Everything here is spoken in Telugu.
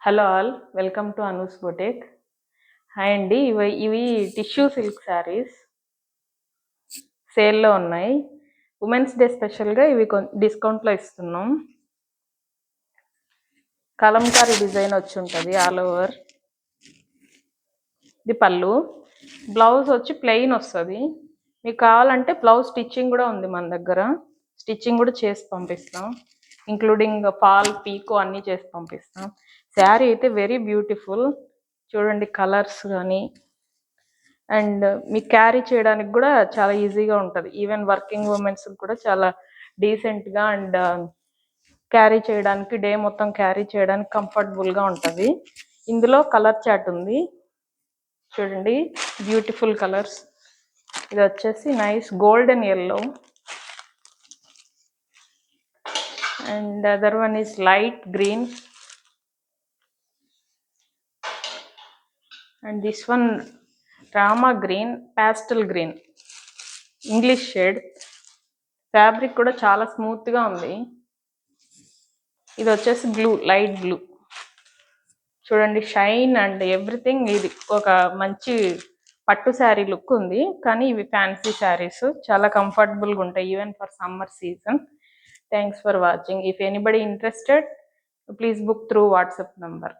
Hello all, welcome to Anu's boutique. Hi అండి. ఇవి టిష్యూ సిల్క్ శారీస్ సేల్లో ఉన్నాయి. ఉమెన్స్ డే స్పెషల్గా ఇవి డిస్కౌంట్లో ఇస్తున్నాం. కలంకారీ డిజైన్ వచ్చి ఉంటుంది ఆల్ ఓవర్. ఇది పళ్ళు. బ్లౌజ్ వచ్చి ప్లెయిన్ వస్తుంది. మీకు కావాలంటే బ్లౌజ్ స్టిచ్చింగ్ కూడా ఉంది మన దగ్గర. స్టిచ్చింగ్ కూడా చేసి పంపిస్తాం, ఇంక్లూడింగ్ ఫాల్ పీకో అన్నీ చేసి పంపిస్తాం. శారీ అయితే వెరీ బ్యూటిఫుల్. చూడండి కలర్స్ కానీ, అండ్ మీకు క్యారీ చేయడానికి కూడా చాలా ఈజీగా ఉంటుంది. ఈవెన్ వర్కింగ్ ఉమెన్స్ కూడా చాలా డీసెంట్గా అండ్ క్యారీ చేయడానికి, డే మొత్తం క్యారీ చేయడానికి కంఫర్టబుల్గా ఉంటుంది. ఇందులో కలర్ చాట్ ఉంది చూడండి, బ్యూటిఫుల్ కలర్స్. ఇది వచ్చేసి nice golden yellow and other one is light green and this one Rama green, pastel green, English shade. Fabric కూడా చాలా స్మూత్గా ఉంది. ఇది వచ్చేసి బ్లూ, లైట్ బ్లూ. చూడండి షైన్ అండ్ ఎవ్రీథింగ్. ఇది ఒక మంచి పట్టు శారీ లుక్ ఉంది, కానీ ఇవి ఫ్యాన్సీ శారీస్, చాలా కంఫర్టబుల్గా ఉంటాయి even for summer season. Thanks for watching. If anybody interested, please book through WhatsApp number.